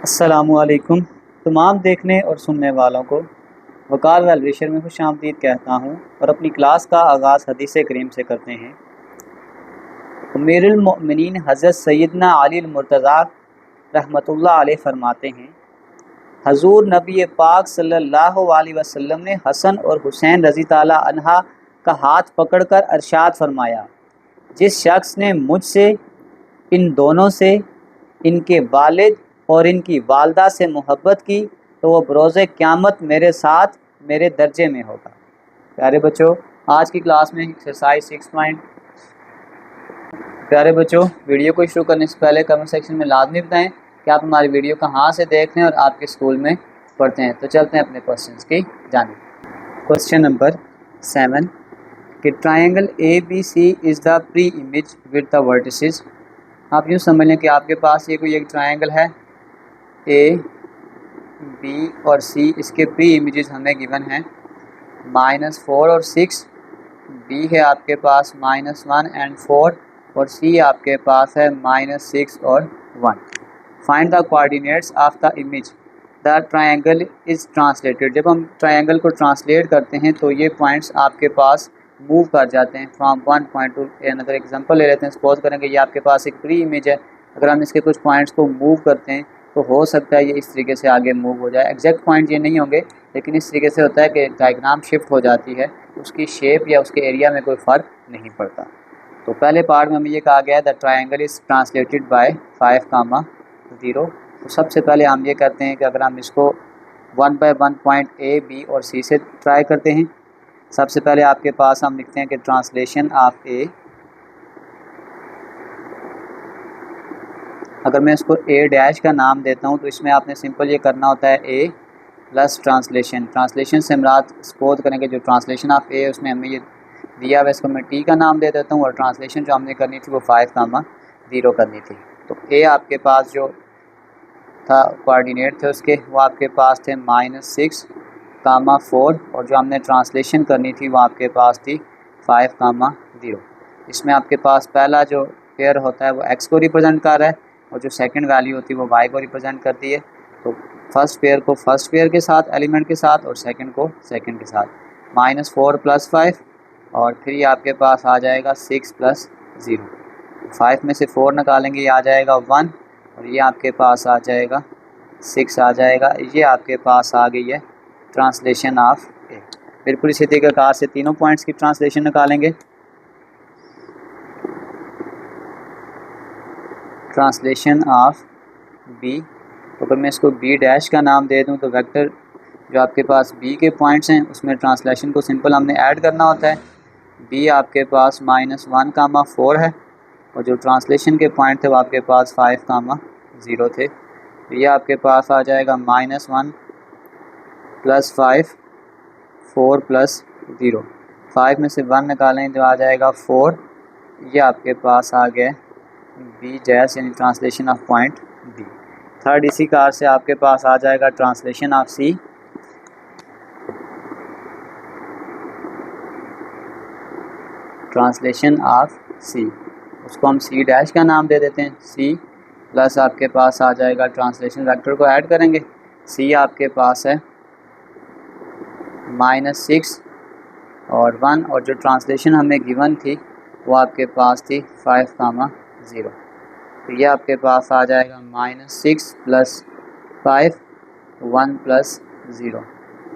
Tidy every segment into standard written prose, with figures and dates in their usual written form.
अस्सलामुअलैकुम। तमाम देखने और सुनने वालों को वकार वेल विशर में खुश आमदीद कहता हूँ और अपनी क्लास का आगाज़ हदीस करीम से करते हैं। अमीरुल मोमिनीन हज़रत सैयदना अली मुर्तज़ा रहमतुल्लाह अलैह फरमाते हैं, हजूर नबी पाक सल्लल्लाहु अलैहि वसल्लम ने हसन और हुसैन रज़ी ताला अन्हा का हाथ पकड़कर अरशाद फरमाया, जिस शख्स ने मुझसे, इन दोनों से, इनके वालिद और इनकी वालदा से मोहब्बत की तो वो बरोज़े क़यामत मेरे साथ मेरे दर्जे में होगा। प्यारे बच्चों, आज की क्लास में एक्सरसाइज 6 पॉइंट। प्यारे बच्चों, वीडियो को शुरू करने से पहले कमेंट सेक्शन में लाजमी बताएं कि आप हमारी वीडियो कहाँ से देख रहे हैं और आपके स्कूल में पढ़ते हैं। तो चलते हैं अपने क्वेश्चंस की जानिब। क्वेश्चन नंबर 7 कि triangle ABC is the pre image with the vertices. आप यूँ समझ लें कि आपके पास ये कोई एक ट्रायंगल है, A, B और C, इसके प्री इमेजेस हमें गिवन हैं -4 और 6, B है आपके पास -1 एंड 4 और C आपके पास है -6 और 1। Find the coordinates of the image the triangle is translated. जब हम ट्रायंगल को ट्रांसलेट करते हैं तो ये पॉइंट्स आपके पास मूव कर जाते हैं from one point two another. Example ले लेते हैं, सपोज करेंगे ये आपके पास एक प्री इमेज है, अगर हम इसके कुछ पॉइंट्स को मूव करते हैं तो हो सकता है ये इस तरीके से आगे मूव हो जाए। एग्जैक्ट पॉइंट ये नहीं होंगे, लेकिन इस तरीके से होता है कि डायग्राम शिफ्ट हो जाती है, उसकी शेप या उसके एरिया में कोई फ़र्क नहीं पड़ता। तो पहले पार्ट में हमें ये कहा गया है the triangle is translated bye 5, 0। तो सबसे पहले हम ये करते हैं कि अगर हम इसको 1 बाय 1 पॉइंट A, B और C से ट्राई करते हैं। सबसे पहले आपके पास हम लिखते हैं कि ट्रांसलेशन ऑफ A, अगर मैं इसको A' का नाम देता हूँ तो इसमें आपने सिंपल ये करना होता है A प्लस ट्रांसलेशन। ट्रांसलेशन से मुराद सपोज करेंगे जो ट्रांसलेशन ऑफ A है उसमें हमें ये दिया हुआ, इसको मैं T का नाम दे देता हूँ और ट्रांसलेशन जो हमने करनी थी वो 5, 0 करनी थी। तो A आपके पास जो था कोऑर्डिनेट थे उसके, वो आपके पास थे -6, 4 और जो हमने ट्रांसलेशन करनी थी वो आपके पास थी 5, 0। इसमें आपके पास पहला जो पेयर होता है वो x को रिप्रेजेंट कर रहा है और जो सेकंड वैल्यू होती है वो y को रिप्रेजेंट करती है। तो फर्स्ट पेयर को फर्स्ट पेयर के साथ एलिमेंट के साथ और सेकंड को सेकंड के साथ। -4 + 5 और फिर ये आपके पास आ जाएगा 6 + 0। 5 में से 4 निकालेंगे, ये आ जाएगा 1 और ये आपके पास आ जाएगा 6 आ जाएगा। ये आपके पास आ गई है ट्रांसलेशन ऑफ A। बिल्कुल इसी तरीके से तीनों पॉइंट्स की ट्रांसलेशन निकालेंगे। ट्रांसलेशन ऑफ B, तो अगर मैं इसको B' का नाम दे दूं तो वेक्टर जो आपके पास B के पॉइंट्स हैं उसमें ट्रांसलेशन को सिंपल हमने ऐड करना होता है। B आपके पास -1, 4 है और जो ट्रांसलेशन के पॉइंट थे वो आपके पास 5, 0 थे। तो ये आपके पास आ जाएगा -1 + 5, 4 + 0। 5 में से 1 निकालें तो आ जाएगा 4। ये आपके पास आ गया B' यानी translation of point B। Third इसी कार से आपके पास आ जाएगा translation of C। Translation of C, उसको हम C' का नाम दे देते हैं। C प्लस आपके पास आ जाएगा ट्रांसलेशन वेक्टर को ऐड करेंगे। C आपके पास है -6 और 1 और जो ट्रांसलेशन हमें गिवन थी वो आपके पास थी 5, 0। तो ये आपके पास आ जाएगा -6 + 5, 1 + 0।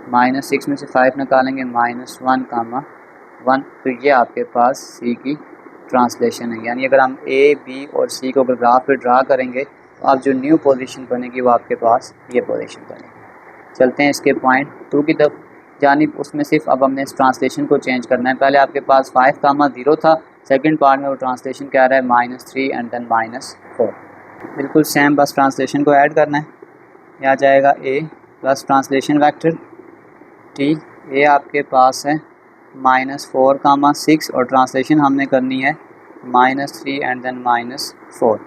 -6 में से 5 निकालेंगे, -1, 1। तो ये आपके पास C की ट्रांसलेशन है। यानी अगर हम A, B और C को अगर ग्राफ पे ड्रा करेंगे तो आप जो न्यू पोजीशन बनेगी वो आपके पास ये पोजीशन बनेगी। चलते हैं इसके पॉइंट 2 की तरफ जानिब। उसमें सिर्फ अब हमने इस ट्रांसलेशन को चेंज करना है। पहले आपके पास 5, 0 था, सेकंड पार्ट में वो ट्रांसलेशन क्या रहा है -3 एंड देन -4। बिल्कुल सेम, बस ट्रांसलेशन को ऐड करना है। यह आ जाएगा A plus translation vector T। A आपके पास है -4, 6 और ट्रांसलेशन हमने करनी है -3 एंड देन -4।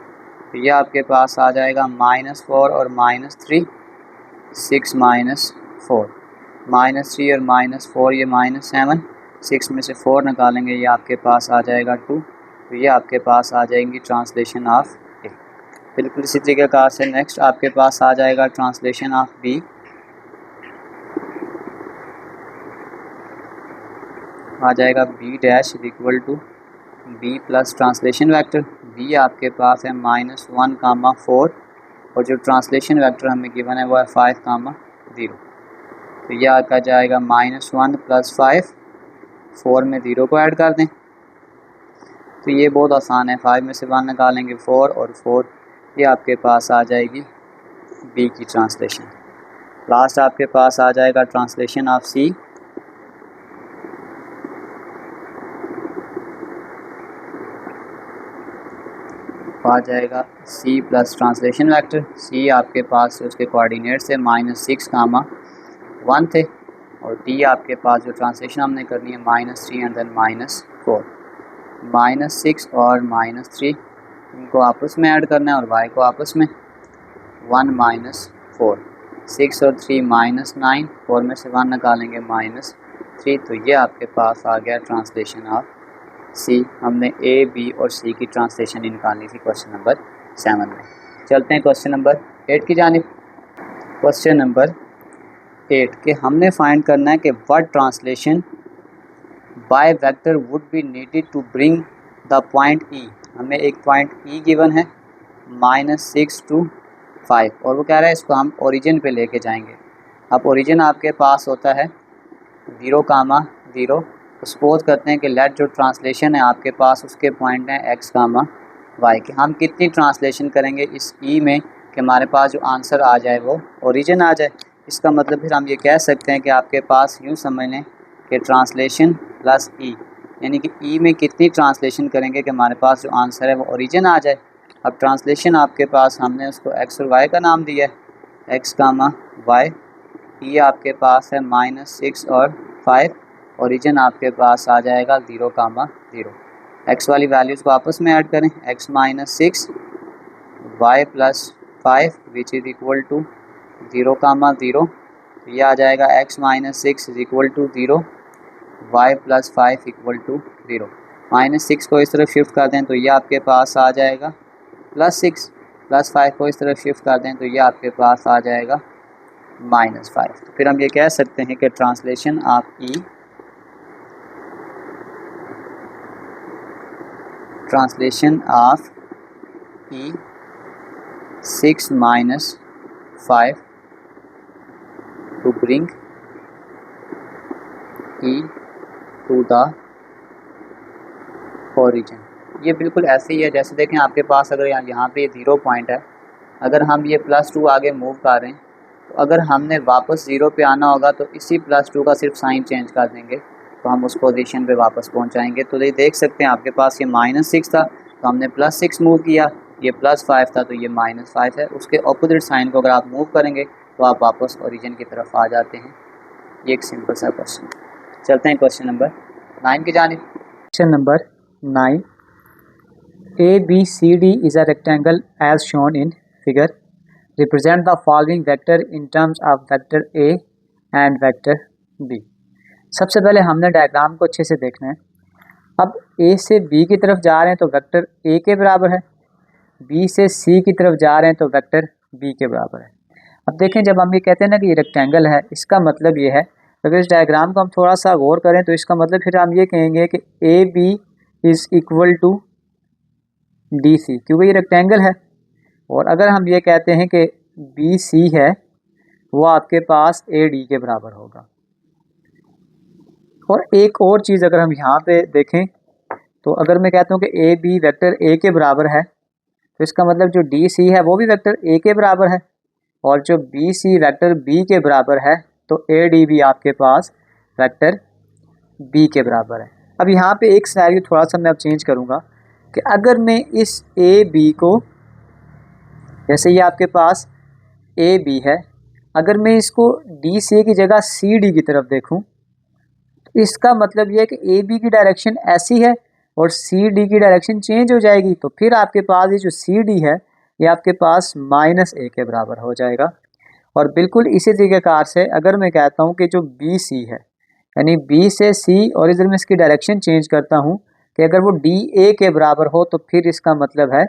तो ये आपके पास आ जाएगा -4 और -3, 6 -4, -3 और -4 ये -7, 6 में से 4 निकालेंगे, ये आपके पास आ जाएगा 2। तो ये आपके पास आ जाएंगी ट्रांसलेशन ऑफ A। बिल्कुल इसी तरीक़ेकार से नेक्स्ट आपके पास आ जाएगा ट्रांसलेशन ऑफ बी। आ जाएगा B dash equal to B plus translation vector. B आपके पास है -1, 4 और जो ट्रांसलेशन वेक्टर हमें गिवन है वो है 5, 0। तो यह आ जाएगा -1 + 5, 4 में 0 को ऐड कर दें। तो ये बहुत आसान है, 5 में से 1 निकालेंगे 4 और 4 ये आपके पास आ जाएगी बी की ट्रांसलेशन। लास्ट आपके पास आ जाएगा ट्रांसलेशन ऑफ सी। आ जाएगा सी प्लस ट्रांसलेशन वेक्टर। सी आपके पास उसके कोऑर्डिनेट्स है -6, 1 थे और डी आपके पास जो ट्रांसलेशन हमने करनी है -3 एंड देन -4। -6 और -3 इनको आपस में ऐड करना है और y को आपस में 1 - 4, 6 और 3 -9, 4 में से 1 निकालेंगे -3। तो ये आपके पास आ गया ट्रांसलेशन ऑफ सी। हमने ए, बी और सी की ट्रांसलेशन निकालनी थी क्वेश्चन नंबर 7 में। चलते हैं क्वेश्चन नंबर 8 की जानिब। क्वेश्चन नंबर 8 के हमने फाइंड करना है कि what translation by vector would be needed to bring the point E. हमें एक पॉइंट ई गिवन है -6 to 5 और वो कह रहा है इसको हम ओरिजिन पे लेके जाएंगे। अब ओरिजिन आपके पास होता है 0, 0। सपोज करते हैं कि लेट जो ट्रांसलेशन है आपके पास उसके पॉइंट हैं x, y के। हम कितनी ट्रांसलेशन करेंगे इस ई में कि हमारे पास जो आंसर आ जाए वो ओरिजिन आ जाए। इसका मतलब फिर हम ये कह सकते हैं कि आपके पास यूँ समझ लें कि ट्रांसलेशन प्लस ई, यानी कि ई में कितनी ट्रांसलेशन करेंगे कि हमारे पास जो आंसर है वो ओरिजिन आ जाए। अब ट्रांसलेशन आपके पास हमने उसको x और y का नाम दिया है, x, y। ई आपके पास है -6 और 5। ओरिजिन आपके पास आ जाएगा 0, 0। x वाली वैल्यूज़ को आपस में ऐड करें, x -6 y + 5 which is equal to 0, 0। ये आ जाएगा x -6 = 0, y + 5 = 0। -6 को इस तरफ शिफ्ट कर दें तो ये आपके पास आ जाएगा +6, +5 को इस तरफ शिफ्ट कर दें तो ये आपके पास आ जाएगा -5। तो फिर हम ये कह सकते हैं कि translation of E, translation of E 6 - 5 to bring E to the origin. ये बिल्कुल ऐसे ही है जैसे देखें आपके पास अगर यहाँ पे 0 पॉइंट है, अगर हम ये +2 आगे मूव कर रहे हैं तो अगर हमने वापस 0 पे आना होगा तो इसी +2 का सिर्फ साइन चेंज कर देंगे तो हम उस पोजीशन पे वापस पहुँच जाएंगे। तो ये देख सकते हैं आपके पास ये -6 था तो हमने +6 मूव किया, ये +5 था तो ये -5 है। उसके अपोजिट साइन को अगर आप मूव करेंगे तो आप वापस ओरिजिन की तरफ आ जाते हैं। ये एक सिंपल सा क्वेश्चन। चलते हैं क्वेश्चन नंबर 9 की जानिब। Question number 9, ABCD is a rectangle as shown in figure. Represent the following vector in terms of vector A and vector B. सबसे पहले हमने डायग्राम को अच्छे से देखना है। अब A से B की तरफ जा रहे हैं तो वेक्टर A के बराबर है, B से C की तरफ जा रहे हैं तो वेक्टर B के बराबर है। अब देखें जब हम ये कहते हैं ना कि ये रेक्टेंगल है, इसका मतलब ये है, अगर इस डायग्राम को हम थोड़ा सा गौर करें तो इसका मतलब फिर हम ये कहेंगे कि AB is equal to DC, क्योंकि ये रेक्टेंगल है। और अगर हम ये कहते हैं कि BC है वो आपके पास AD के बराबर होगा। और एक और चीज़ अगर हम यहाँ पे देखें तो अगर मैं कहता हूँ कि AB वेक्टर A के बराबर है तो इसका मतलब जो DC है वो भी वेक्टर A के बराबर है और जो BC वेक्टर B के बराबर है तो AD भी आपके पास वेक्टर B के बराबर है। अब यहाँ पे एक सिनेरियो थोड़ा सा मैं अब चेंज करूँगा कि अगर मैं इस AB को, जैसे ये आपके पास AB है, अगर मैं इसको DC की जगह CD की तरफ देखूँ तो इसका मतलब ये है कि AB की डायरेक्शन ऐसी है और CD की डायरेक्शन चेंज हो जाएगी। तो फिर आपके पास ये जो CD है ये आपके पास -A के बराबर हो जाएगा। और बिल्कुल इसी तरीक़ेकार से अगर मैं कहता हूँ कि जो BC है, यानी B से C और इधर मैं इसकी डायरेक्शन चेंज करता हूँ कि अगर वो DA के बराबर हो तो फिर इसका मतलब है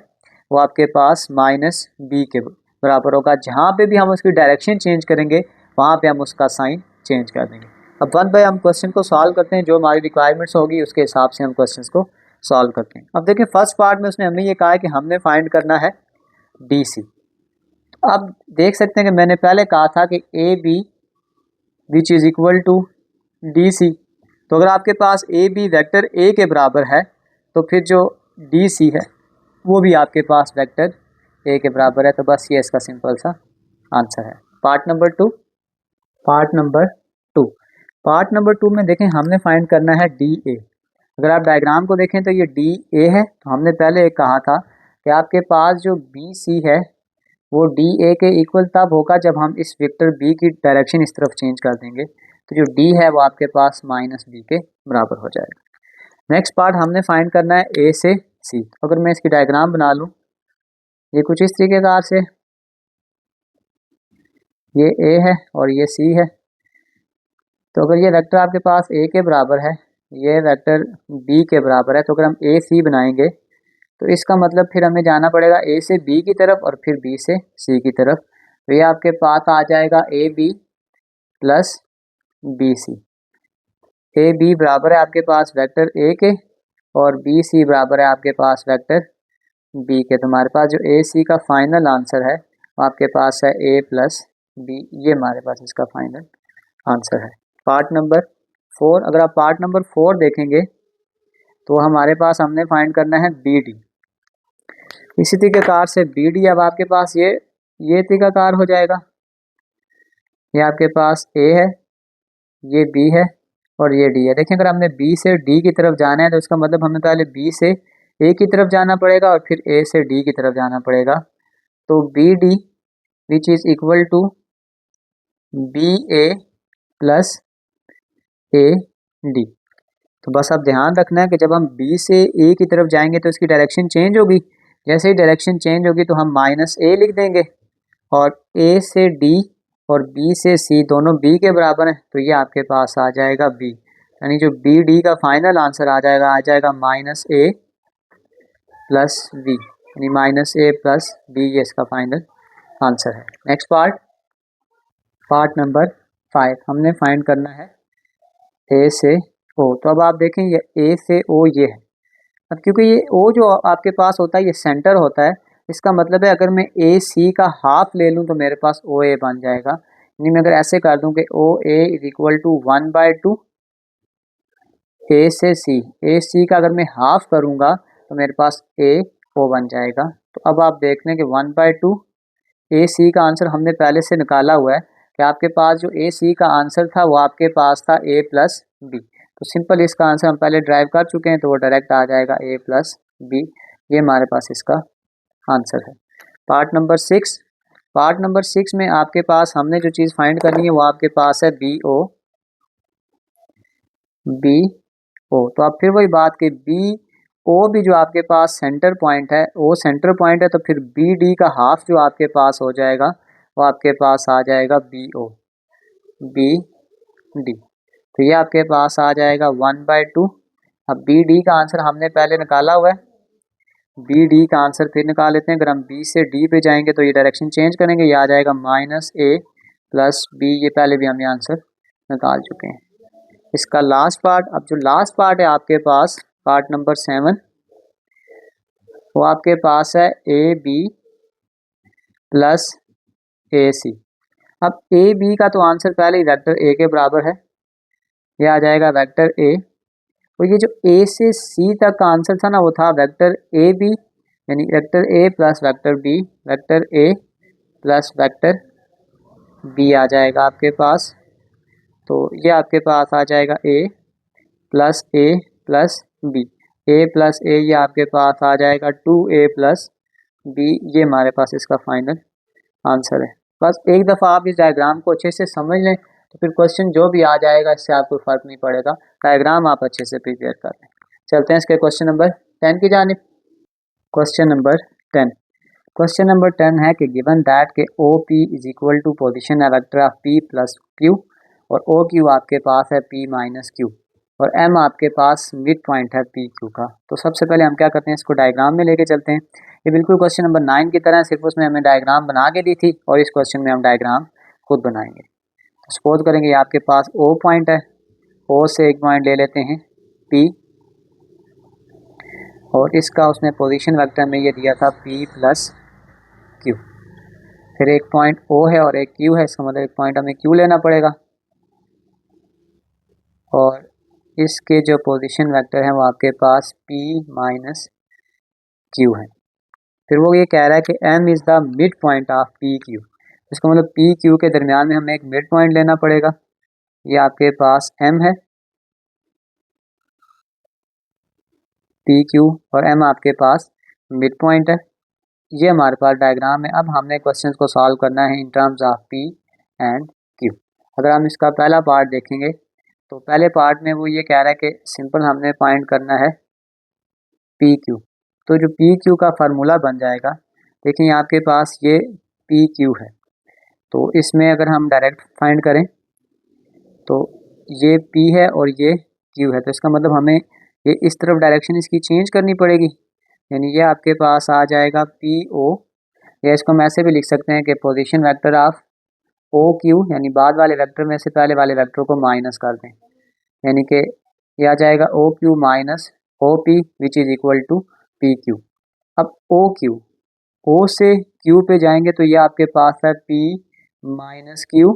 वो आपके पास माइनस बी के बराबर होगा। जहाँ पे भी हम उसकी डायरेक्शन चेंज करेंगे वहाँ पे हम उसका साइन चेंज कर देंगे। अब 1 बाय हम क्वेश्चन को सॉल्व करते हैं, जो हमारी रिक्वायरमेंट्स होगी उसके हिसाब से हम क्वेश्चन को सॉल्व करते हैं। अब देखिए फर्स्ट पार्ट में उसने हमें ये कहा है कि हमने फाइंड करना है डी सी। अब देख सकते हैं कि मैंने पहले कहा था कि A B which is equal to D C. तो अगर आपके पास ए बी वेक्टर ए के बराबर है तो फिर जो डी सी है वो भी आपके पास वेक्टर ए के बराबर है। तो बस ये इसका सिंपल सा आंसर है। Part number two part number two में देखें हमने फाइंड करना है डी ए। अगर आप डायग्राम को देखें तो ये डी ए है। तो हमने पहले एक कहा था कि आपके पास जो बी सी है वो डी ए के इक्वल तब होगा जब हम इस वेक्टर बी की डायरेक्शन इस तरफ चेंज कर देंगे। तो जो डी है वो आपके पास माइनस बी के बराबर हो जाएगा। नेक्स्ट पार्ट हमने फाइंड करना है ए से सी। अगर मैं इसकी डायग्राम बना लूँ, ये कुछ इस तरीके से, ये ए है और ये सी है। तो अगर ये वेक्टर आपके पास ए के बराबर है, ये वेक्टर बी के बराबर है, तो अगर हम ए सी बनाएंगे तो इसका मतलब फिर हमें जाना पड़ेगा ए से बी की तरफ और फिर बी से सी की तरफ। तो ये आपके पास आ जाएगा A B plus B C. A B बराबर है आपके पास वेक्टर ए के और बी सी बराबर है आपके पास वेक्टर बी के। तो हमारे पास जो ए सी का फाइनल आंसर है वो आपके पास है ए प्लस बी। ये हमारे पास इसका फाइनल आंसर है। पार्ट नंबर 4, अगर आप पार्ट नंबर 4 देखेंगे तो हमारे पास हमने फाइंड करना है बी डी। इसी तरीकेकार से बी डी अब आपके पास ये तरीकाकार हो जाएगा। ये आपके पास ए है, ये बी है और ये डी है। देखिए अगर हमने बी से डी की तरफ जाना है तो इसका मतलब हमें पहले बी से ए की तरफ जाना पड़ेगा और फिर ए से डी की तरफ जाना पड़ेगा। तो B D which is equal to B A plus A D. तो बस अब ध्यान रखना है कि जब हम बी से ए की तरफ जाएंगे तो इसकी डायरेक्शन चेंज होगी। जैसे ही डायरेक्शन चेंज होगी तो हम माइनस ए लिख देंगे और ए से डी और बी से सी दोनों बी के बराबर हैं। तो ये आपके पास आ जाएगा बी, यानी जो बी डी का फाइनल आंसर आ जाएगा माइनस ए प्लस बी, यानी माइनस ए प्लस बी, ये इसका फाइनल आंसर है। नेक्स्ट पार्ट नंबर 5 हमने फाइंड करना है ए से ओ। तो अब आप देखें ये ए से ओ ये है। अब क्योंकि ये ओ जो आपके पास होता है ये सेंटर होता है, इसका मतलब है अगर मैं ए सी का हाफ ले लूँ तो मेरे पास ओ ए बन जाएगा। यानी मैं अगर ऐसे कर दूँ कि ओ ए इज इक्वल टू 1/2 ए से सी, ए सी का अगर मैं हाफ करूँगा तो मेरे पास ए ओ बन जाएगा। तो अब आप देख लें कि 1/2 ए सी का आंसर हमने पहले से निकाला हुआ है कि आपके पास जो ए सी का आंसर था वो आपके पास था ए प्लस बी। तो सिंपल इसका आंसर हम पहले ड्राइव कर चुके हैं तो वो डायरेक्ट आ जाएगा ए प्लस बी। ये हमारे पास इसका आंसर है। पार्ट नंबर 6 में आपके पास हमने जो चीज़ फाइंड करनी है वो आपके पास है बी ओ। तो अब फिर वही बात कि बी ओ भी जो आपके पास सेंटर पॉइंट है, ओ सेंटर पॉइंट है, तो फिर बी डी का हाफ जो आपके पास हो जाएगा वो आपके पास आ जाएगा बी ओ बी डी। तो ये आपके पास आ जाएगा 1/2। अब बी डी का आंसर हमने पहले निकाला हुआ है, बी डी का आंसर फिर निकाल लेते हैं। अगर हम बी से डी पे जाएंगे तो ये डायरेक्शन चेंज करेंगे, ये आ जाएगा माइनस ए प्लस बी। ये पहले भी हमने आंसर निकाल चुके हैं। इसका लास्ट पार्ट, अब जो लास्ट पार्ट है आपके पास पार्ट नंबर 7, वो आपके पास है ए बी प्लस ए सी। अब ए बी का तो आंसर पहले ही वेक्टर ए के बराबर है, ये आ जाएगा वेक्टर ए। और ये जो ए से सी तक का आंसर था ना वो था वेक्टर ए बी, यानी vector A plus vector B, vector A plus vector B आ जाएगा आपके पास। तो ये आपके पास आ जाएगा A plus B, A plus A, ये आपके पास आ जाएगा 2a प्लस बी। ये हमारे पास इसका फाइनल आंसर है। बस एक दफ़ा आप इस डायग्राम को अच्छे से समझ लें तो फिर क्वेश्चन जो भी आ जाएगा इससे आपको फ़र्क नहीं पड़ेगा, डायग्राम आप अच्छे से प्रिपेयर कर लें। चलते हैं इसके क्वेश्चन नंबर 10 की जानिब। क्वेश्चन नंबर 10 है कि गिवन दैट के O P is equal to position है vector of P plus Q और ओ क्यू आपके पास है पी माइनस क्यू और m आपके पास मिड पॉइंट है पी क्यू का। तो सबसे पहले हम क्या करते हैं, इसको डायग्राम में लेके चलते हैं। ये बिल्कुल क्वेश्चन नंबर 9 की तरह, सिर्फ उसमें हमें डायग्राम बना के दी थी और इस क्वेश्चन में हम डायग्राम खुद बनाएंगे। तो सपोज करेंगे ये आपके पास O पॉइंट है, O से एक पॉइंट ले लेते हैं P, और इसका उसने पोजीशन वेक्टर में ये दिया था P प्लस Q। फिर एक पॉइंट O है और एक Q है, इसका मतलब एक पॉइंट हमें Q लेना पड़ेगा, और इसके जो पोजीशन वेक्टर है वो आपके पास P माइनस Q है। फिर वो ये कह रहा है कि M is the mid point of P Q, इसका मतलब पी क्यू के दरमियान में हमें एक मिड पॉइंट लेना पड़ेगा। ये आपके पास M है, पी क्यू और M आपके पास मिड पॉइंट है। ये हमारे पास डायग्राम है। अब हमने क्वेश्चन को सॉल्व करना है इन terms of P and Q। अगर हम इसका पहला पार्ट देखेंगे तो पहले पार्ट में वो ये कह रहा है कि सिंपल हमने फाइंड करना है पी क्यू। तो जो पी क्यू का फार्मूला बन जाएगा, देखिए आपके पास ये पी क्यू है, तो इसमें अगर हम डायरेक्ट फाइंड करें तो ये P है और ये Q है, तो इसका मतलब हमें ये इस तरफ डायरेक्शन इसकी चेंज करनी पड़ेगी, यानी ये आपके पास आ जाएगा PO, या इसको हम ऐसे भी लिख सकते हैं कि पोजीशन वेक्टर ऑफ OQ, यानी बाद वाले वेक्टर में से पहले वाले वेक्टर को माइनस कर दें, यानी कि ये आ जाएगा OQ minus OP which is equal to PQ। अब OQ, O से Q पे जाएंगे तो ये आपके पास है P माइनस Q,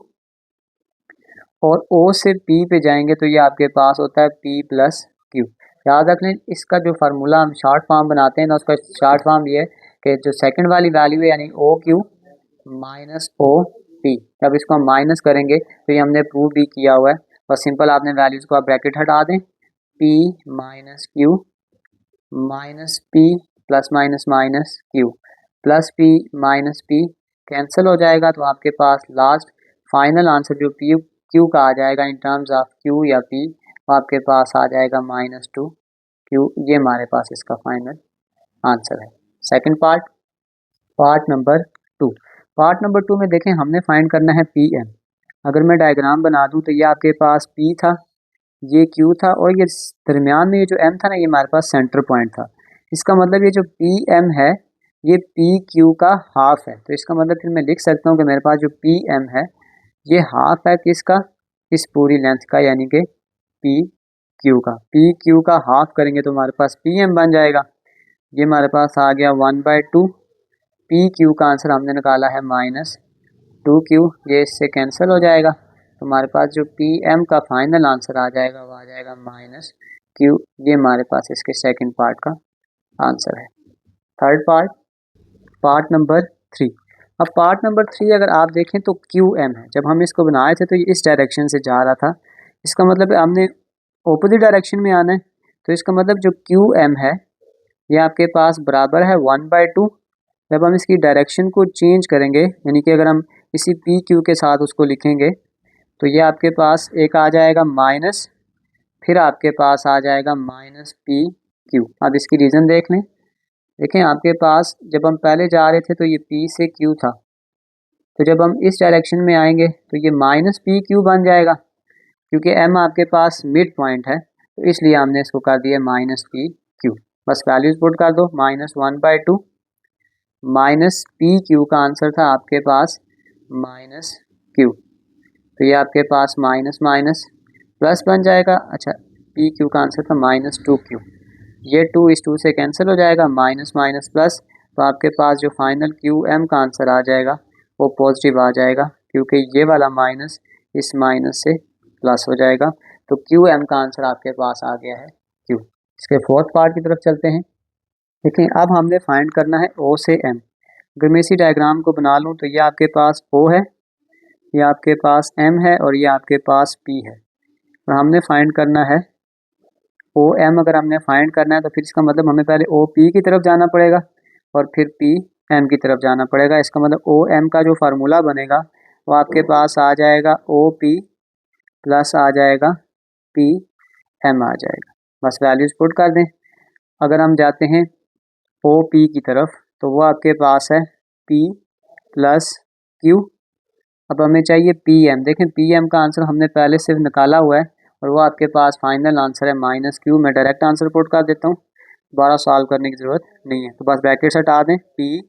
और O से P पे जाएंगे तो ये आपके पास होता है P प्लस Q। याद रख लें, इसका जो फार्मूला हम शॉर्ट फॉर्म बनाते हैं ना, उसका शॉर्ट फॉर्म ये है कि जो सेकंड वाली वैल्यू है यानी OQ माइनस OP, जब इसको हम माइनस करेंगे तो ये हमने प्रूव भी किया हुआ है। और सिंपल आपने वैल्यूज़ को आप ब्रैकेट हटा दें, P minus Q minus P plus minus minus Q plus P minus P cancel हो जाएगा, तो आपके पास लास्ट फाइनल आंसर जो Q का आ जाएगा इन टर्म्स ऑफ Q या P, वो आपके पास आ जाएगा -2Q। ये हमारे पास इसका फाइनल आंसर है। Second part number 2। Part number 2 में देखें हमने फाइंड करना है PM। अगर मैं डायग्राम बना दूं तो ये आपके पास P था, ये Q था, और ये दरमियान में ये जो M था ना, ये हमारे पास सेंटर पॉइंट था। इसका मतलब ये जो PM है ये PQ का हाफ है, तो इसका मतलब फिर मैं लिख सकता हूँ कि मेरे पास जो PM है ये हाफ है किसका, इस पूरी लेंथ का, यानी कि PQ का। PQ का हाफ करेंगे तो हमारे पास PM बन जाएगा। ये हमारे पास आ गया 1/2। PQ का आंसर हमने निकाला है -2Q, ये इससे कैंसिल हो जाएगा, तो हमारे पास जो PM का फाइनल आंसर आ जाएगा वो आ जाएगा -Q। ये हमारे पास इसके सेकंड पार्ट का आंसर है। Third part number 3। अब पार्ट नंबर 3 अगर आप देखें तो QM है। जब हम इसको बनाए थे तो ये इस डायरेक्शन से जा रहा था, इसका मतलब हमने ऑपोजिट डायरेक्शन में आना है, तो इसका मतलब जो QM है ये आपके पास बराबर है 1/2। जब हम इसकी डायरेक्शन को चेंज करेंगे, यानी कि अगर हम इसी PQ के साथ उसको लिखेंगे तो ये आपके पास एक आ जाएगा माइनस, फिर आपके पास आ जाएगा -PQ। अब इसकी रीज़न देख लें, देखें आपके पास जब हम पहले जा रहे थे तो ये P से Q था, तो जब हम इस डायरेक्शन में आएंगे तो ये -PQ बन जाएगा, क्योंकि M आपके पास मिड पॉइंट है, तो इसलिए हमने इसको कर दिया -PQ। बस वैल्यूज़ पुट कर दो, -1/2 -PQ का आंसर था आपके पास -Q, तो ये आपके पास माइनस माइनस प्लस बन जाएगा। अच्छा, PQ का आंसर था -2Q, ये 2 इस 2 से कैंसिल हो जाएगा, माइनस माइनस प्लस, तो आपके पास जो फाइनल QM का आंसर आ जाएगा वो पॉजिटिव आ जाएगा, क्योंकि ये वाला माइनस इस माइनस से प्लस हो जाएगा, तो QM का आंसर आपके पास आ गया है Q। इसके फोर्थ पार्ट की तरफ चलते हैं। देखिए अब हमने फाइंड करना है O से M। अगर मैं इसी डायग्राम को बना लूँ तो ये आपके पास O है, ये आपके पास M है और ये आपके पास P है, और हमने फाइंड करना है OM। अगर हमने फाइंड करना है तो फिर इसका मतलब हमें पहले OP की तरफ जाना पड़ेगा और फिर PM की तरफ जाना पड़ेगा। इसका मतलब OM का जो फार्मूला बनेगा वो आपके पास आ जाएगा OP प्लस आ जाएगा PM आ जाएगा। बस वैल्यूज़ पुट कर दें। अगर हम जाते हैं OP की तरफ तो वो आपके पास है P प्लस Q। अब हमें चाहिए PM। देखें PM का आंसर हमने पहले से निकाला हुआ है और वो आपके पास फाइनल आंसर है माइनस क्यू। मैं डायरेक्ट आंसर पुट कर देता हूँ, दोबारा सॉल्व करने की ज़रूरत नहीं है। तो बस ब्रैकेट्स हटा दें, P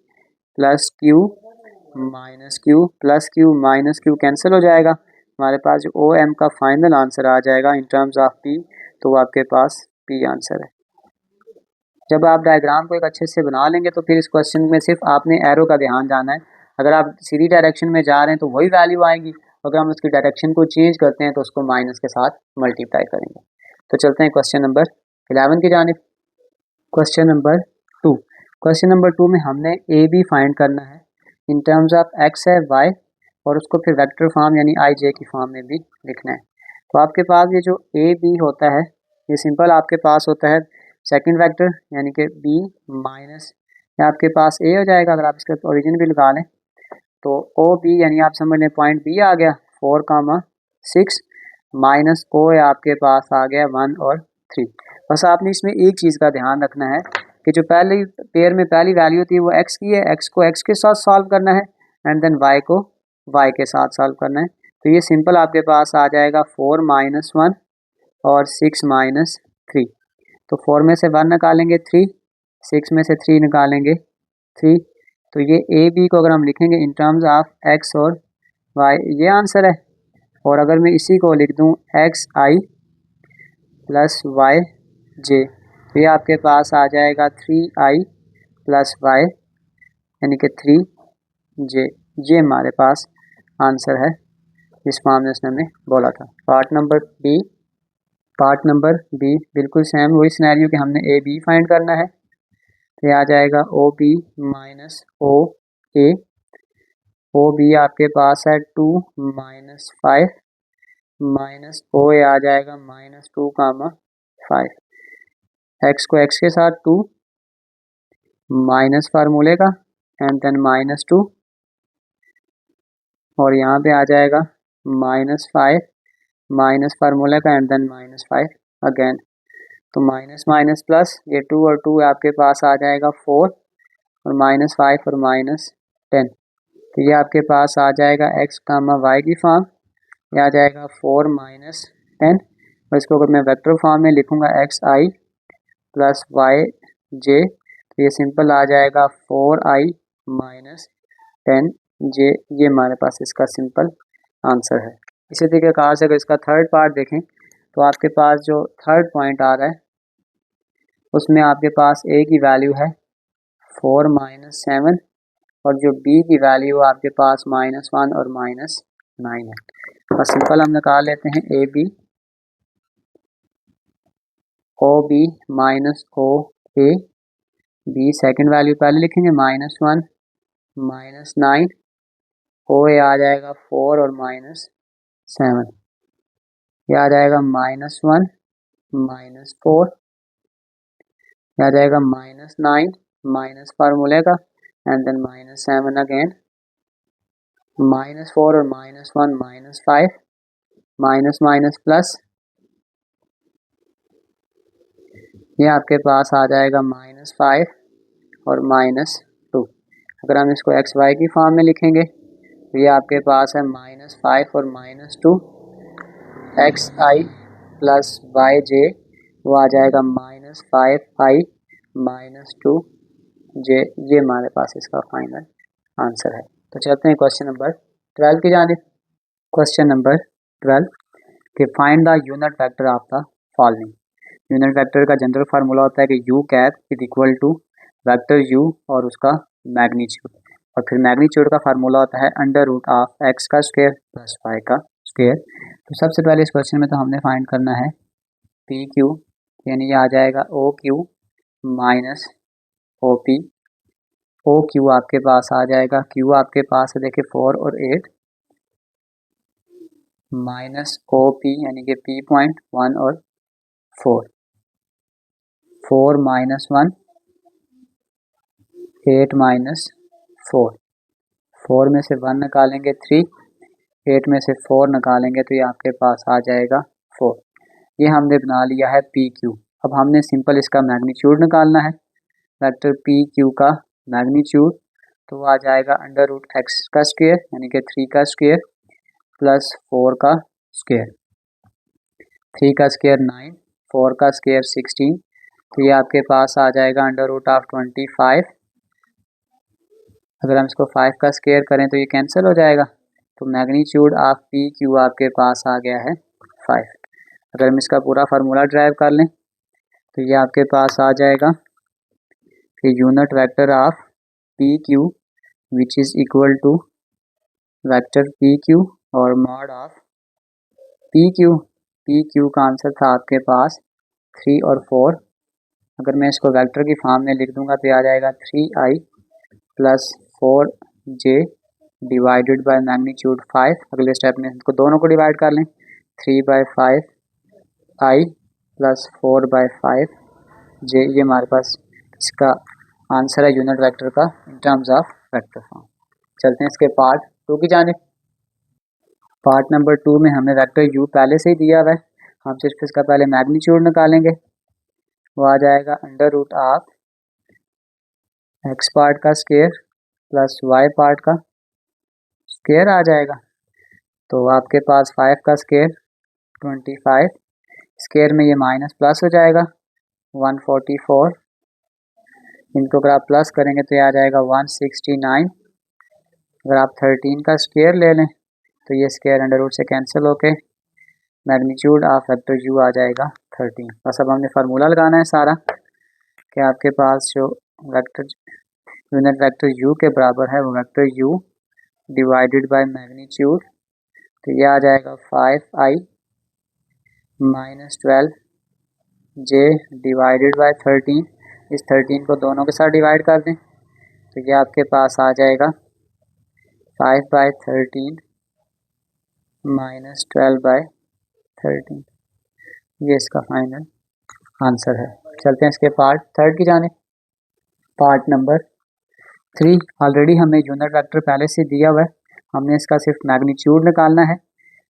plus Q minus Q plus Q minus Q cancel हो जाएगा, हमारे पास जो ओ एम का फाइनल आंसर आ जाएगा इन टर्म्स ऑफ पी, तो वो आपके पास पी आंसर है। जब आप डायग्राम को एक अच्छे से बना लेंगे तो फिर इस क्वेश्चन में सिर्फ आपने एरो का ध्यान जाना है। अगर आप सीधी डायरेक्शन में जा रहे हैं तो वही वैल्यू आएगी, अगर हम उसकी डायरेक्शन को चेंज करते हैं तो उसको माइनस के साथ मल्टीप्लाई करेंगे। तो चलते हैं क्वेश्चन नंबर 11 की जानिब। Question number 2। क्वेश्चन नंबर 2 में हमने ए बी फाइंड करना है इन टर्म्स ऑफ एक्स है वाई, और उसको फिर वेक्टर फॉर्म यानी आई जे की फॉर्म में भी लिखना है। तो आपके पास ये जो ए बी होता है ये सिंपल आपके पास होता है सेकंड वेक्टर यानी कि बी माइनस, या आपके पास ए हो जाएगा अगर आप इसका ओरिजिन भी लगा लें तो ओ बी यानी आप समझ लें पॉइंट बी आ गया 4,6 माइनस ओ आपके पास आ गया 1 और 3। बस आपने इसमें एक चीज़ का ध्यान रखना है कि जो पहले पेयर में पहली वैल्यू थी वो एक्स की है, एक्स को एक्स के साथ सॉल्व करना है एंड देन वाई को वाई के साथ सॉल्व करना है। तो ये सिंपल आपके पास आ जाएगा 4 माइनस 1 और 6 माइनस 3। तो 4 में से 1 निकालेंगे 3, 6 में से 3 निकालेंगे 3। तो ये ए बी को अगर हम लिखेंगे इन टर्म्स ऑफ एक्स और वाई ये आंसर है। और अगर मैं इसी को लिख दूँ एक्स आई प्लस वाई जे, तो ये आपके पास आ जाएगा 3i प्लस वाई यानी कि 3j। ये हमारे पास आंसर है जिस फॉर्म में उसने हमें बोला था। पार्ट नंबर बी बिल्कुल सेम वही सिनेरियो कि हमने ए बी फाइंड करना है। तो ये आ जाएगा ओ बी माइनस ओ ए, ओ बी आपके पास है 2 माइनस 5 माइनस ओ ए आ जाएगा माइनस 2,5। एक्स को एक्स के साथ 2 माइनस फार्मूले का एंड देन माइनस 2, और यहाँ पे आ जाएगा -5 माइनस फार्मूला का एंड देन -5 अगेन। तो माइनस माइनस प्लस, ये 2 और 2 आपके पास आ जाएगा 4 और -5 और -10। तो ये आपके पास आ जाएगा x कामा वाई की फॉर्म, ये आ जाएगा 4 माइनस 10, और इसको अगर मैं वेक्टर फॉर्म में लिखूँगा एक्स आई प्लस वाई जे, तो ये सिंपल आ जाएगा 4i माइनस 10j। ये हमारे पास इसका सिंपल आंसर है। इसी तरीके से अगर इसका थर्ड पार्ट देखें तो आपके पास जो थर्ड पॉइंट आ रहा है उसमें आपके पास a की वैल्यू है 4 माइनस 7 और जो b की वैल्यू आपके पास -1 और -9 है। और सिंपल हम निकाल लेते हैं A B, O B minus O A, B second value पहले लिखेंगे -1 -9, ओ ए आ जाएगा 4 और -7, ये आ जाएगा -1 -4, ये आ जाएगा -9 माइनस फार्मूले का एंड देन -7 अगेन, -4 और -1 -5, माइनस माइनस प्लस, ये आपके पास आ जाएगा -5 और -2। अगर हम इसको एक्स वाई की फॉर्म में लिखेंगे तो ये आपके पास है -5 और -2, एक्स आई प्लस वाई जे, वो आ जाएगा -5i -2j। ये हमारे पास इसका फाइनल आंसर है। तो चलते हैं क्वेश्चन नंबर 12 की जानिब। क्वेश्चन नंबर 12 कि find the unit vector of the following. Unit vector का जनरल फार्मूला होता है कि U cap is equal to vector U और उसका मैग्नीट्यूड, और फिर मैग्नीट्यूड का फार्मूला होता है √x का स्क्वायर प्लस y का स्क्वायर। तो सबसे पहले इस क्वेश्चन में तो हमने फाइंड करना है पी क्यू, यानी ये आ जाएगा O Q minus O P. O Q आपके पास आ जाएगा, क्यू आपके पास है देखिए 4 और 8, माइनस ओ पी यानी कि पी पॉइंट 1 और 4, 4 माइनस 1 8 माइनस 4, 4 में से 1 निकालेंगे 3, 8 में से 4 निकालेंगे तो ये आपके पास आ जाएगा 4। ये हमने बना लिया है पी क्यू। अब हमने सिंपल इसका मैग्नीट्यूड निकालना है, वेक्टर पी क्यू का मैग्नीट्यूड, तो वो आ जाएगा √x का स्क्वायर यानी कि 3 का स्क्वायर प्लस 4 का स्क्वायर। 3 का स्क्वायर 9, 4 का स्क्वायर 16, तो ये आपके पास आ जाएगा अंडर रूट ऑफ 25। अगर हम इसको 5 का स्क्वायर करें तो ये कैंसिल हो जाएगा, तो मैग्नीट्यूड ऑफ पी क्यू आपके पास आ गया है 5। अगर हम इसका पूरा फार्मूला ड्राइव कर लें तो ये आपके पास आ जाएगा कि unit vector of P Q which is equal to vector P Q और मॉड ऑफ पी क्यू का आंसर था आपके पास 3 और 4। अगर मैं इसको वेक्टर की फॉर्म में लिख दूंगा तो आ जाएगा 3i plus 4j divided by magnitude 5। अगले स्टेप में इसको दोनों को डिवाइड कर लें, 3/5i प्लस 4/5j। ये हमारे पास इसका आंसर है यूनिट वेक्टर का इन टर्म्स ऑफ वेक्टर फॉर्म। चलते हैं इसके पार्ट 2 की जानिब। पार्ट नंबर 2 में हमें वेक्टर u पहले से ही दिया हुआ है, हम सिर्फ इसका पहले मैग्नीट्यूड निकालेंगे। वो आ जाएगा under root of x part का स्क्वायर प्लस y पार्ट का स्क्वायर आ जाएगा। तो आपके पास 5 का स्क्वायर 25, स्क्वायर में ये माइनस प्लस हो जाएगा 144। इनको अगर आप प्लस करेंगे तो ये आ जाएगा 169। अगर आप 13 का स्क्वायर ले लें तो ये स्क्वायर अंडर रूट से कैंसिल होके मैग्नीट्यूड ऑफ वेक्टर u आ जाएगा 13। बस अब हमने फार्मूला लगाना है सारा कि आपके पास जो वेक्टर यूनिट वेक्टर u के बराबर है वो vector u divided by magnitude, तो ये आ जाएगा 5i minus 12j divided by 13। इस 13 को दोनों के साथ डिवाइड कर दें तो ये आपके पास आ जाएगा 5/13 माइनस 12/13। ये इसका फाइनल आंसर है। चलते हैं इसके पार्ट 3 की जानिब। पार्ट नंबर 3 ऑलरेडी हमें यूनिट वेक्टर पहले से दिया हुआ है, हमने इसका सिर्फ मैग्नीट्यूड निकालना है।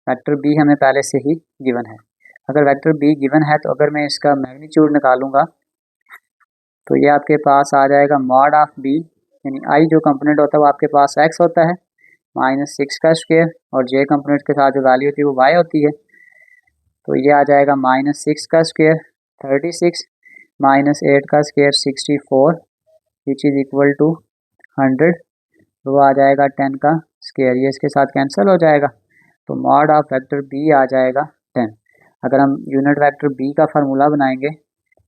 वेक्टर बी हमें पहले से ही गिवन है। अगर वेक्टर बी गिवन है तो अगर मैं इसका मैग्नीट्यूड निकालूंगा तो ये आपके पास आ जाएगा मॉड ऑफ बी, यानी आई जो कंपोनेंट होता है वो आपके पास एक्स होता है, माइनस 6 का स्क्वायर, और जे कंपोनेंट के साथ जो वैल्यू होती है वो वाई होती है। तो ये आ जाएगा माइनस 6 का स्क्वायर 36 माइनस 8 का square 64 which is equal to 100। वो आ जाएगा 10 का स्क्वायर, ये इसके साथ कैंसिल हो जाएगा, तो मॉड ऑफ वेक्टर बी आ जाएगा 10। अगर हम यूनिट वेक्टर बी का फार्मूला बनाएंगे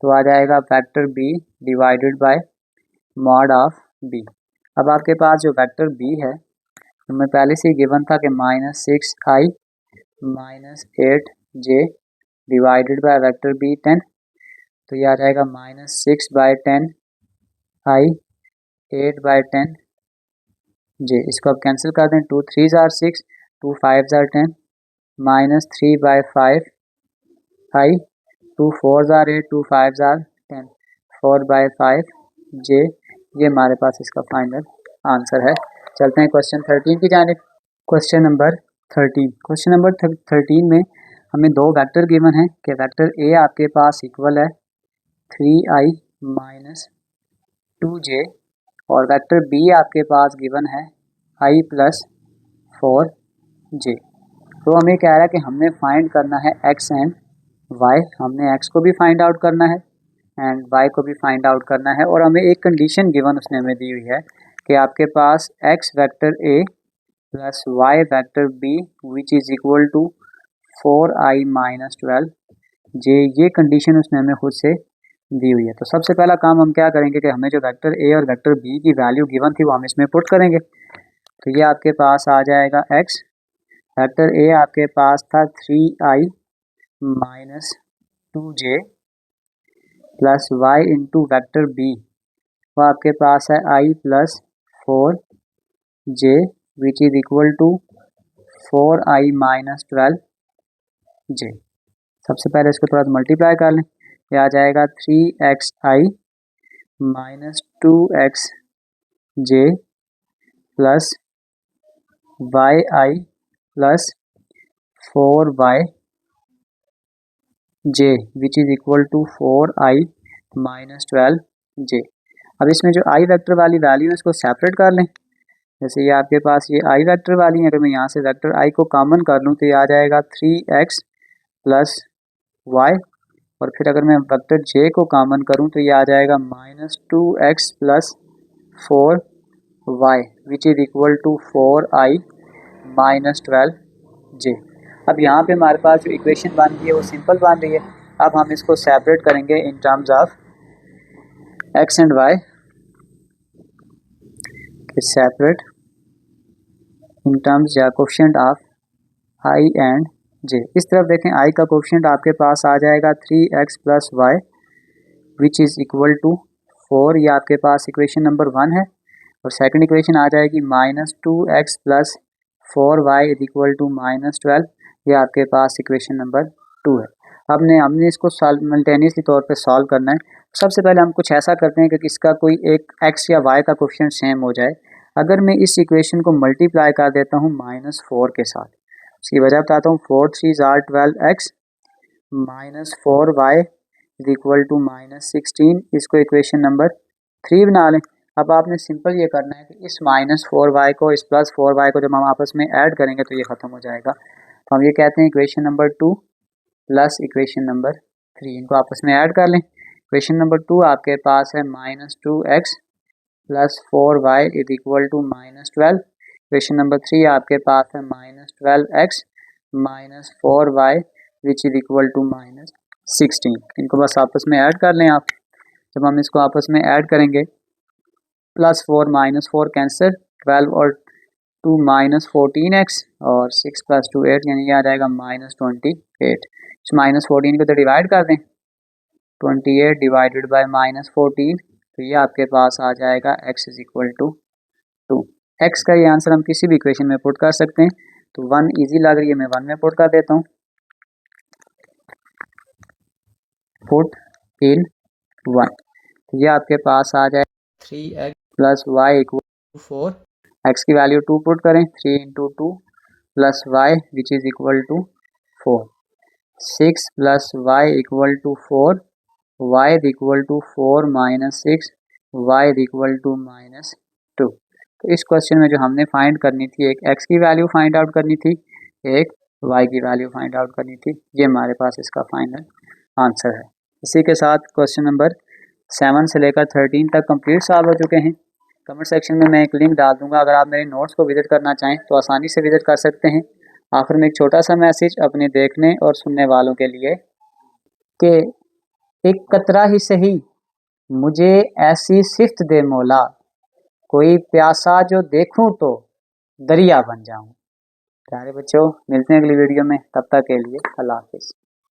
तो आ जाएगा vector B divided by mod of B. अब आपके पास जो वेक्टर बी है हमें पहले से ही गिवन था कि minus 6i minus 8j divided by vector B 10, तो ये आ जाएगा माइनस 6/10i 8/10j। इसको अब कैंसिल कर दें, 2 3 are 6, 2 5 are 10, minus 3/5i 2 4 are 8, 2 5 are 10, 4/5j। ये हमारे पास इसका फाइनल आंसर है। चलते हैं क्वेश्चन 13 की जानिब। क्वेश्चन नंबर 13 में हमें दो वेक्टर गिवन है कि वेक्टर ए आपके पास इक्वल है 3i माइनस 2j और वेक्टर बी आपके पास गिवन है i प्लस 4j। तो हमें कह रहा है कि हमने फाइंड करना है x एंड y, हमने x को भी फाइंड आउट करना है एंड y को भी फाइंड आउट करना है, और हमें एक कंडीशन गिवन उसने हमें दी हुई है कि आपके पास x vector a plus y vector b which is equal to 4i minus 12j। ये कंडीशन उसने हमें खुद से दी हुई है। तो सबसे पहला काम हम क्या करेंगे कि हमें जो वेक्टर a और वेक्टर b की वैल्यू गिवन थी वो हम इसमें पुट करेंगे। तो ये आपके पास आ जाएगा x, वेक्टर a आपके पास था 3i minus 2j plus y into vector b, वो आपके पास है i plus 4j which is equal to 4i minus 12j। सबसे पहले इसको थोड़ा मल्टीप्लाई कर लें, ये आ जाएगा 3xi minus 2xj plus yi plus 4yj which is equal to 4i minus 12j। अब इसमें जो i वेक्टर वाली वैल्यू है इसको सेपरेट कर लें। जैसे ये आपके पास ये i वेक्टर वाली है, अगर मैं यहाँ से वेक्टर i को कॉमन कर लूँ तो ये आ जाएगा 3x प्लस वाई, और फिर अगर मैं वेक्टर जे को कॉमन करूं तो ये आ जाएगा -2x plus 4y which is equal to 4i minus 12j। अब यहाँ पे हमारे पास जो इक्वेशन बन रही है वो सिंपल बन रही है। अब हम इसको सेपरेट करेंगे in terms of x and y, separate in terms या coefficient of i and j। इस तरफ देखें i का कोफिशिएंट आपके पास आ जाएगा 3x plus Y which is equal to 4, ये आपके पास इक्वेशन नंबर 1 है। और सेकंड इक्वेशन आ जाएगी -2x plus 4y is equal to -12, ये आपके पास इक्वेशन नंबर 2 है। हमने इसको साइमल्टेनियसली तौर पे सॉल्व करना है। सबसे पहले हम कुछ ऐसा करते हैं कि इसका कोई एक x या y का कोफिशिएंट सेम हो जाए। अगर मैं इस इक्वेशन को मल्टीप्लाई कर देता हूँ -4 के साथ, उसकी वजह बताता हूँ। 4 3 are 12x minus 4y is equal to -16, इसको इक्वेशन नंबर 3 बना लें। अब आपने सिंपल ये करना है कि इस -4y को इस +4y को जब हम आपस में ऐड करेंगे तो ये ख़त्म हो जाएगा। तो हम ये कहते हैं equation number 2 plus equation number 3, इनको आपस में ऐड कर लें। इक्वेशन नंबर 2 आपके पास है -2x plus 4y is equal to -12। Equation number 3 आपके पास है -12x minus 4y which is equal to -16। इनको बस आपस में ऐड कर लें आप। जब हम इसको आपस में ऐड करेंगे, +4 -4 कैंसर, 12 और 2 -14x और 6 + 2 8, यानी ये आ जाएगा -28। इस -14 को तो डिवाइड कर दें, 28 डिवाइडेड बाय -14, तो ये आपके पास आ जाएगा x is equal to 2। x का ये आंसर हम किसी भी इक्वेशन में पुट कर सकते हैं। तो 1 इजी लग रही है, मैं 1 में पुट कर देता हूँ। पुट इन 1, तो ये आपके पास आ जाए 3x plus Y equal to 4। x की वैल्यू 2 पुट करें, 3 into 2 plus Y which is equal to 4। 6 plus Y equal to 4, Y equal to 4 minus 6, Y equal to -2। तो इस क्वेश्चन में जो हमने फाइंड करनी थी, एक x की वैल्यू फाइंड आउट करनी थी, एक y की वैल्यू फाइंड आउट करनी थी। ये हमारे पास इसका फाइनल आंसर है। इसी के साथ क्वेश्चन नंबर 7 से लेकर 13 तक कंप्लीट सॉल्व हो चुके हैं। कमेंट सेक्शन में मैं एक लिंक डाल दूंगा, अगर आप मेरे नोट्स को विजिट करना चाहें तो आसानी से विजिट कर सकते हैं। आखिर में एक छोटा सा मैसेज अपने देखने और सुनने वालों के लिए कि एक कतरा ही सही मुझे ऐसी सिफ्त दे मौला, कोई प्यासा जो देखूं तो दरिया बन जाऊं। प्यारे बच्चों, मिलते हैं अगली वीडियो में, तब तक के लिए अल्लाह हाफिज़।